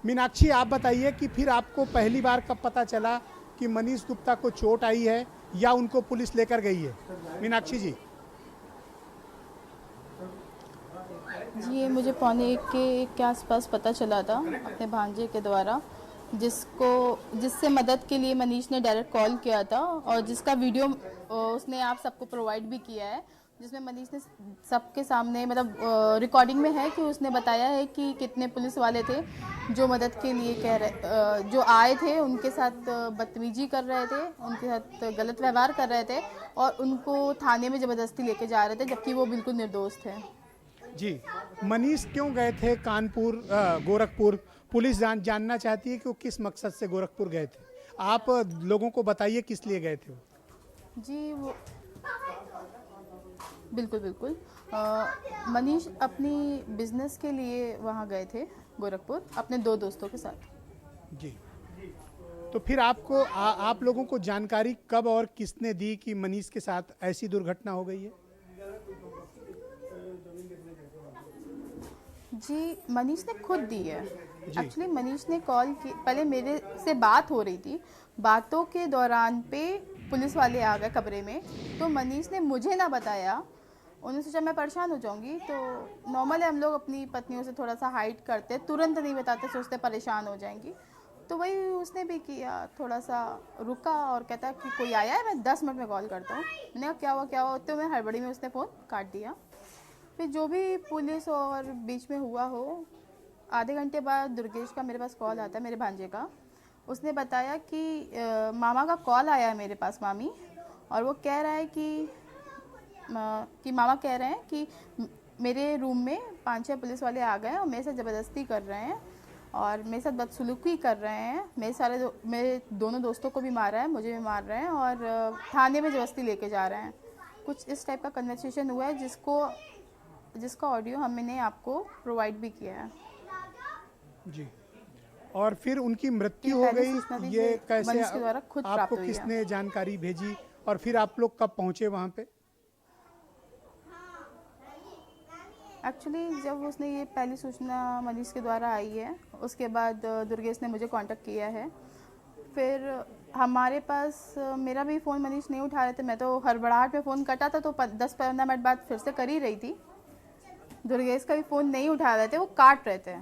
मीनाक्षी, आप बताइए कि फिर आपको पहली बार कब पता चला कि मनीष गुप्ता को चोट आई है या उनको पुलिस लेकर गई है? मीनाक्षी जी। जी, ये मुझे पौने एक के आसपास पता चला था अपने भांजे के द्वारा, जिससे मदद के लिए मनीष ने डायरेक्ट कॉल किया था और जिसका वीडियो उसने आप सबको प्रोवाइड भी किया है, जिसमें मनीष ने सबके सामने मतलब रिकॉर्डिंग में है कि उसने बताया है कि कितने पुलिस वाले थे जो मदद के लिए जो आए थे, उनके साथ बदतमीजी कर रहे थे, उनके साथ गलत व्यवहार कर रहे थे और उनको थाने में ज़बरदस्ती लेके जा रहे थे, जबकि वो बिल्कुल निर्दोष थे। जी, मनीष क्यों गए थे कानपुर गोरखपुर? पुलिस जानना चाहती है कि वो किस मकसद से गोरखपुर गए थे। आप लोगों को बताइए किस लिए गए थे वो। जी, वो बिल्कुल बिल्कुल मनीष अपनी बिजनेस के लिए वहाँ गए थे गोरखपुर अपने दो दोस्तों के साथ। जी, तो फिर आपको आप लोगों को जानकारी कब और किसने दी कि मनीष के साथ ऐसी दुर्घटना हो गई है? जी, मनीष ने खुद दी है। एक्चुअली मनीष ने कॉल की, पहले मेरे से बात हो रही थी, बातों के दौरान पे पुलिस वाले आ गए कमरे में, तो मनीष ने मुझे ना बताया, उन्होंने सोचा मैं परेशान हो जाऊंगी, तो नॉर्मल है हम लोग अपनी पत्नियों से थोड़ा सा हाइड करते, तुरंत नहीं बताते, सोचते परेशान हो जाएंगी, तो वही उसने भी किया, थोड़ा सा रुका और कहता कि कोई आया है, मैं 10 मिनट में कॉल करता हूँ। मैंने कहा क्या हुआ, तो मैं हड़बड़ी में उसने फ़ोन काट दिया। फिर जो भी पुलिस और बीच में हुआ हो, आधे घंटे बाद दुर्गेश का मेरे पास कॉल आता है, मेरे भांजे का। उसने बताया कि मामा का कॉल आया है मेरे पास, मामी, और वो कह रहा है कि मामा कह रहे हैं कि मेरे रूम में 5-6 पुलिस वाले आ गए और मेरे साथ ज़बरदस्ती कर रहे हैं और मेरे साथ बदसलूकी कर रहे हैं, मेरे दोनों दोस्तों को भी मारा है, मुझे भी मार रहे हैं और थाने में ज़बरदस्ती लेके जा रहे हैं। कुछ इस टाइप का कन्वर्सेशन हुआ है जिसका ऑडियो हमने आपको प्रोवाइड भी किया है। जी, और फिर उनकी मृत्यु हो गई, ये कैसे मनीष के द्वारा खुद प्राप्त आपको हुई है। किसने जानकारी भेजी और फिर आप लोग कब पहुंचे वहां पे? एक्चुअली जब उसने ये पहली सूचना मनीष के द्वारा आई है, उसके बाद दुर्गेश ने मुझे कांटेक्ट किया है। फिर हमारे पास मेरा भी फ़ोन मनीष नहीं उठा रहे थे, मैं तो हड़बड़ाहट में फ़ोन कटा था, तो 10-15 मिनट बाद फिर से कर ही रही थी। दुर्गेश का भी फ़ोन नहीं उठा रहे थे, वो काट रहे थे,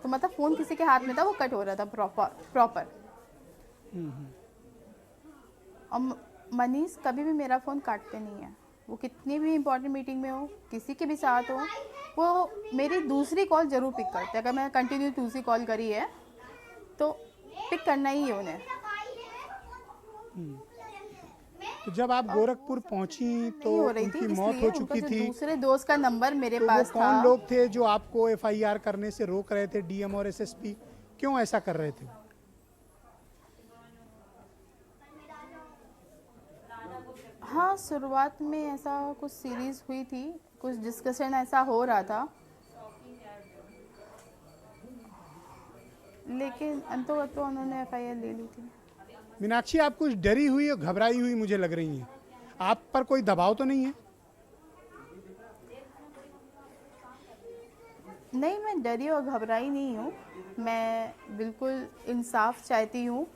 तो मतलब फ़ोन किसी के हाथ में था, वो कट हो रहा था प्रॉपर। और मनीष कभी भी मेरा फ़ोन काटते नहीं है, वो कितनी भी इंपॉर्टेंट मीटिंग में हो, किसी के भी साथ हो, वो मेरी दूसरी कॉल ज़रूर पिक करते हैं। अगर मैं कंटिन्यू दूसरी कॉल करी है तो पिक करना ही है उन्हें। तो जब आप गोरखपुर पहुंची तो नहीं हो रही थी, उनकी मौत इसलिए हो उनका चुकी जो थी, दूसरे दोस्त का नंबर मेरे तो वो पास था। कौन लोग थे जो आपको एफआईआर करने से रोक रहे थे? डीएम और एसएसपी क्यों ऐसा कर रहे थे? हाँ, शुरुआत में ऐसा कुछ सीरीज हुई थी, कुछ डिस्कशन ऐसा हो रहा था, लेकिन अंतोगत्वा उन्होंने एफआईआर ले ली थी। मीनाक्षी, आप कुछ डरी हुई और घबराई हुई मुझे लग रही हैं। आप पर कोई दबाव तो नहीं है? नहीं, मैं डरी और घबराई नहीं हूँ, मैं बिल्कुल इंसाफ चाहती हूँ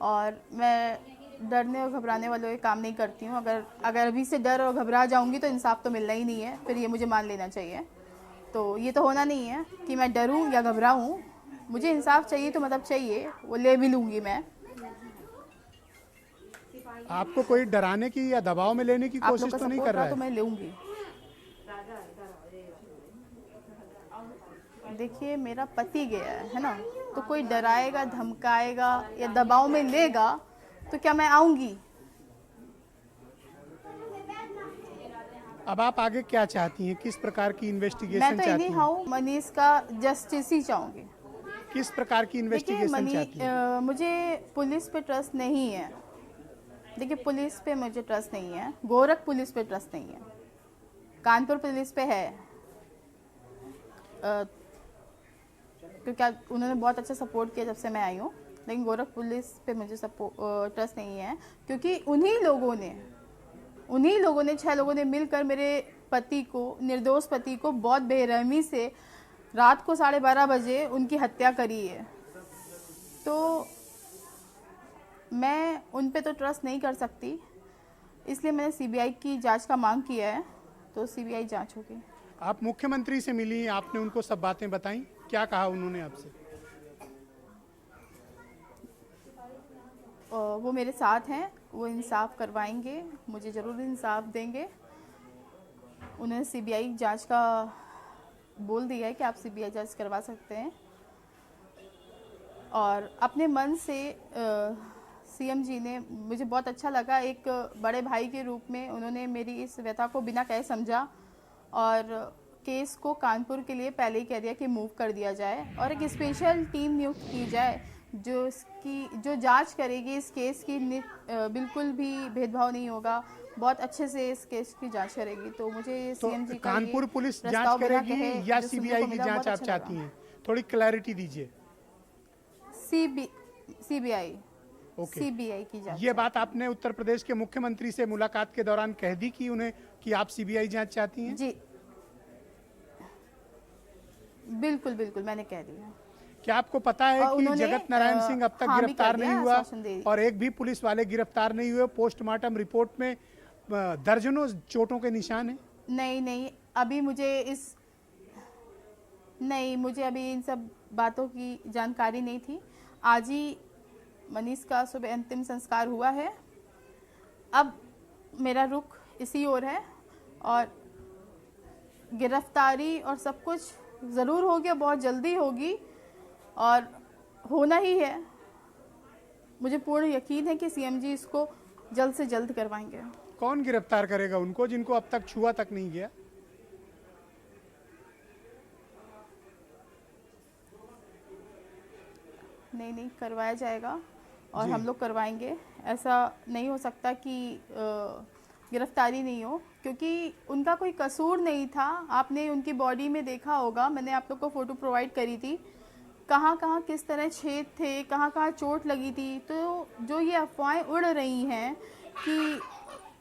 और मैं डरने और घबराने वालों के काम नहीं करती हूँ। अगर अभी से डर और घबरा जाऊँगी तो इंसाफ तो मिलना ही नहीं है, फिर ये मुझे मान लेना चाहिए। तो ये तो होना नहीं है कि मैं डरूँ या घबराऊँ, मुझे इंसाफ चाहिए तो मतलब चाहिए, वो ले भी लूँगी मैं। आपको कोई डराने की या दबाव में लेने की आप लोग कोशिश का तो नहीं सपोर्ट कर रहा रहा तो है? मैं लूँगी। देखिए, मेरा पति गया है ना, तो कोई डराएगा, धमकाएगा या दबाव में लेगा तो क्या मैं आऊँगी? अब आप आगे क्या चाहती हैं? किस प्रकार की मैं इन्वेस्टिगेशन तो चाहती इन्हीं हैं? हाउ मनीष का जस्टिस ही चाहूँगी। किस प्रकार की देखिए, इन्वेस्टिगेशन चाहती हैं? मुझे पुलिस पे ट्रस्ट नहीं है। देखिए, पुलिस पे मुझे ट्रस्ट नहीं है, गोरख पुलिस पे ट्रस्ट नहीं है, कानपुर पुलिस पे है, क्योंकि उन्होंने बहुत अच्छा सपोर्ट किया जब से मैं आई हूँ, लेकिन गोरख पुलिस पे मुझे ट्रस्ट नहीं है, क्योंकि उन्हीं लोगों ने 6 लोगों ने मिलकर मेरे पति को, निर्दोष पति को बहुत बेरहमी से रात को 12:30 बजे उनकी हत्या करी है। तो मैं उन पे तो ट्रस्ट नहीं कर सकती, इसलिए मैंने सीबीआई की जांच का मांग किया है, तो सीबीआई जांच होगी। आप मुख्यमंत्री से मिली, आपने उनको सब बातें बताई, क्या कहा उन्होंने आपसे? वो मेरे साथ हैं, वो इंसाफ करवाएंगे, मुझे ज़रूर इंसाफ देंगे। उन्होंने सीबीआई जांच का बोल दिया है कि आप सीबीआई जांच करवा सकते हैं, और अपने मन से सीएम जी ने, मुझे बहुत अच्छा लगा, एक बड़े भाई के रूप में उन्होंने मेरी इस व्यथा को बिना कहे समझा और केस को कानपुर के लिए पहले ही कह दिया कि मूव कर दिया जाए और एक स्पेशल टीम नियुक्त की जाए जो जांच करेगी इस केस की। बिल्कुल भी भेदभाव नहीं होगा, बहुत अच्छे से इस केस की जांच करेगी। तो मुझे तो सीएम जी का कानपुर ये पुलिस प्रस्ताव जांच बिना करेगी कहे या जो सुनने सीबीआई को की मिला, जांच बहुत आप अच्छा चाहती लगा। हैं? थोड़ी क्लैरिटी दीजिए। CBI okay. सीबीआई की जांच। ये बात आपने उत्तर प्रदेश के मुख्यमंत्री से मुलाकात के दौरान कह दी कि उन्हें कि आप सीबीआई जांच चाहती हैं? जी बिल्कुल बिल्कुल मैंने कह दिया। क्या आपको पता है और कि उन्होंने, जगत नारायण सिंह अब तक हाँ भी गिरफ्तार कर दिया, नहीं हुआ आश्वासन दे दिया। और एक भी पुलिस वाले गिरफ्तार नहीं हुए? पोस्टमार्टम रिपोर्ट में दर्जनों चोटों के निशान हैं। नहीं, अभी मुझे अभी इन सब बातों की जानकारी नहीं थी। आज ही मनीष का सुबह अंतिम संस्कार हुआ है, अब मेरा रुख इसी ओर है और गिरफ्तारी और सब कुछ ज़रूर होगी, बहुत जल्दी होगी और होना ही है। मुझे पूर्ण यकीन है कि सीएम जी इसको जल्द से जल्द करवाएंगे। कौन गिरफ्तार करेगा उनको जिनको अब तक छुआ तक नहीं गया? नहीं करवाया जाएगा और जी। हम लोग करवाएंगे। ऐसा नहीं हो सकता कि गिरफ्तारी नहीं हो, क्योंकि उनका कोई कसूर नहीं था। आपने उनकी बॉडी में देखा होगा, मैंने आप लोग को फ़ोटो प्रोवाइड करी थी, कहाँ कहाँ किस तरह छेद थे, कहाँ कहाँ चोट लगी थी। तो जो ये अफवाहें उड़ रही हैं कि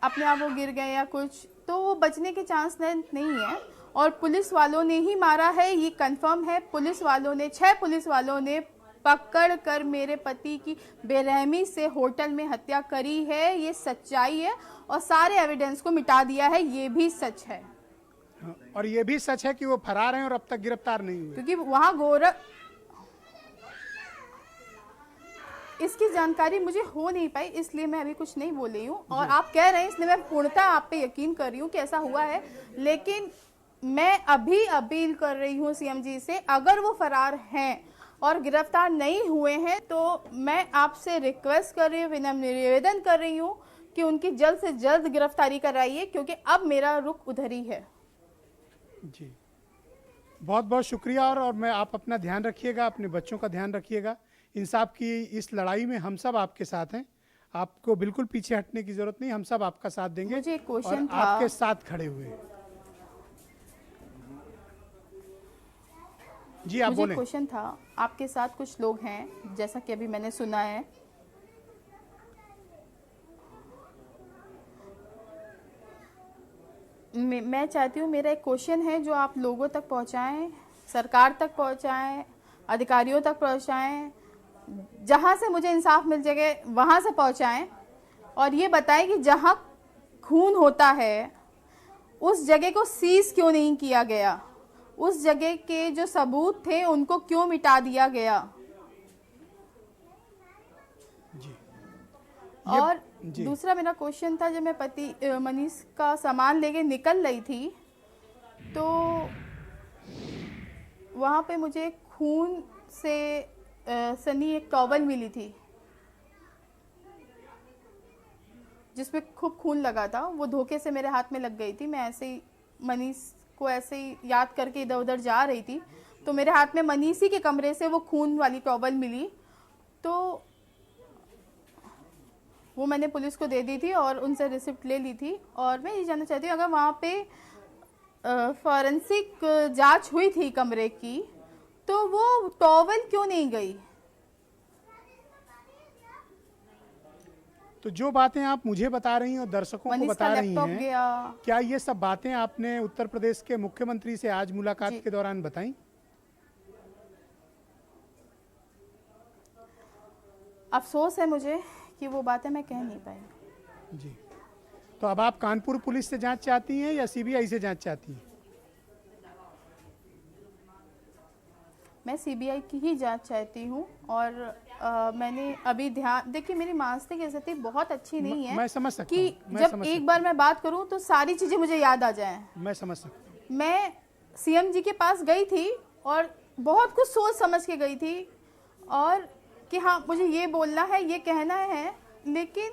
अपने आप वो गिर गए या कुछ, तो वो बचने के चांस नहीं है। और पुलिस वालों ने ही मारा है, ये कंफर्म है। पुलिस वालों ने 6 पुलिस वालों ने पकड़ कर मेरे पति की बेरहमी से होटल में हत्या करी है, ये सच्चाई है। और सारे एविडेंस को मिटा दिया है, ये भी सच है। और ये भी सच है कि वो फरार हैं और अब तक गिरफ्तार नहीं हुए। क्योंकि वहां इसकी जानकारी मुझे हो नहीं पाई, इसलिए मैं अभी कुछ नहीं बोल रही हूँ। और आप कह रहे हैं, इसलिए मैं पूर्णतः आप पे यकीन कर रही हूँ कि ऐसा हुआ है। लेकिन मैं अभी अपील कर रही हूँ सीएम जी से, अगर वो फरार हैं और गिरफ्तार नहीं हुए हैं, तो मैं आपसे रिक्वेस्ट कर रही हूँ, विनम्र निवेदन कर रही हूँ कि उनकी जल्द से जल्द गिरफ्तारी कराइए, क्योंकि अब मेरा रुख उधर ही है। जी, बहुत बहुत शुक्रिया। और मैं, आप अपना ध्यान रखिएगा, अपने बच्चों का ध्यान रखिएगा। इंसाफ की इस लड़ाई में हम सब आपके साथ हैं, आपको बिल्कुल पीछे हटने की जरूरत नहीं, हम सब आपका साथ देंगे। मुझे एक क्वेश्चन और था, आपके साथ खड़े हुए हैं। जी, आप मुझे बोलें। क्वेश्चन था, आपके साथ कुछ लोग हैं, जैसा कि अभी मैंने सुना है, मैं चाहती हूँ, मेरा एक क्वेश्चन है जो आप लोगों तक पहुँचाएं, सरकार तक पहुँचाएं, अधिकारियों तक पहुँचाएं, जहाँ से मुझे इंसाफ मिल जाए वहाँ से पहुँचाएं और ये बताएं कि जहाँ खून होता है उस जगह को सीज क्यों नहीं किया गया, उस जगह के जो सबूत थे उनको क्यों मिटा दिया गया। जी। और जी। दूसरा मेरा क्वेश्चन था, जब मैं पति मनीष का सामान लेके निकल रही थी तो वहाँ पे मुझे खून से सनी एक टॉवल मिली थी जिसमें खूब खून लगा था। वो धोखे से मेरे हाथ में लग गई थी। मैं ऐसे ही मनीष को ऐसे ही याद करके इधर उधर जा रही थी तो मेरे हाथ में मनीष ही के कमरे से वो खून वाली टॉवल मिली, तो वो मैंने पुलिस को दे दी थी और उनसे रिसिप्ट ले ली थी। और मैं ये जानना चाहती हूँ, अगर वहाँ पे फॉरेंसिक जांच हुई थी कमरे की, तो वो टॉवल क्यों नहीं गई? तो जो बातें आप मुझे बता रही हैं और दर्शकों को बता रही लैपटॉप हैं, गया। क्या ये सब बातें आपने उत्तर प्रदेश के मुख्यमंत्री से आज मुलाकात जी। के दौरान बताई? अफसोस है मुझे कि वो बातें मैं कह नहीं पाई। जी, तो अब आप कानपुर पुलिस से जांच चाहती हैं या सीबीआई से जांच चाहती हैं? मैं सीबीआई की ही जांच चाहती हूँ। और मैंने अभी ध्यान, देखिए मेरी मानसिक स्थिति बहुत अच्छी नहीं है मैं समझ सकता कि हूँ, मैं जब समझ एक बार मैं बात करूँ तो सारी चीज़ें मुझे याद आ जाएं। मैं समझ सकता हूँ। मैं सीएम जी के पास गई थी और बहुत कुछ सोच समझ के गई थी, और कि हाँ मुझे ये बोलना है, ये कहना है, लेकिन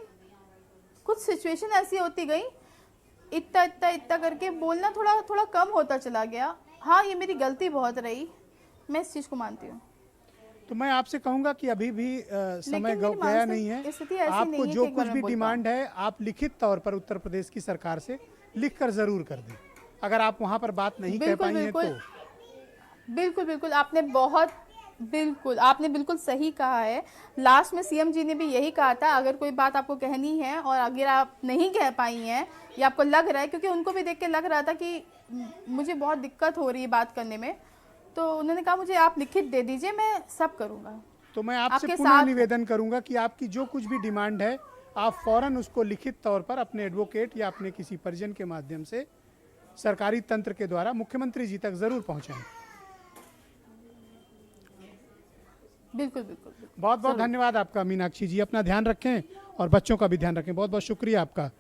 कुछ सिचुएशन ऐसी होती गई, इतना इतना इतना करके बोलना थोड़ा थोड़ा कम होता चला गया। हाँ, ये मेरी गलती बहुत रही, मैं इस चीज़ को मानती हूँ। तो मैं आपसे कहूंगा कि अभी भी समय लेकिन मेरी गया मानसिक नहीं है। स्थिति ऐसी आपको नहीं है जो कि एक बार कुछ मैं भी बोल डिमांड है आप लिखित तौर पर उत्तर प्रदेश की सरकार से लिखकर जरूर कर दें। अगर आप वहां पर बात नहीं कह बिल्कुल पाई हैं बिल्कुल तो बिल्कुल बिल्कुल आपने बिल्कुल सही कहा है। लास्ट में सीएम जी ने भी यही कहा था, अगर कोई बात आपको कहनी है और अगर आप नहीं कह पाई हैं या आपको लग रहा है, क्योंकि उनको भी देख के लग रहा था कि मुझे बहुत दिक्कत हो रही है बात करने में, तो उन्होंने कहा मुझे आप लिखित दे दीजिए, मैं सब करूँगा। तो मैं आपसे आपके पुनः साथ निवेदन करूंगा कि आपकी जो कुछ भी डिमांड है आप फौरन उसको लिखित तौर पर अपने एडवोकेट या अपने किसी परिजन के माध्यम से सरकारी तंत्र के द्वारा मुख्यमंत्री जी तक जरूर पहुंचाएं। बिल्कुल बिल्कुल बिल्कुल। बहुत बहुत धन्यवाद आपका मीनाक्षी जी, अपना ध्यान रखें और बच्चों का भी ध्यान रखें। बहुत बहुत शुक्रिया आपका।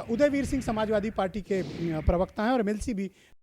उदयवीर सिंह समाजवादी पार्टी के प्रवक्ता हैं और एमएलसी भी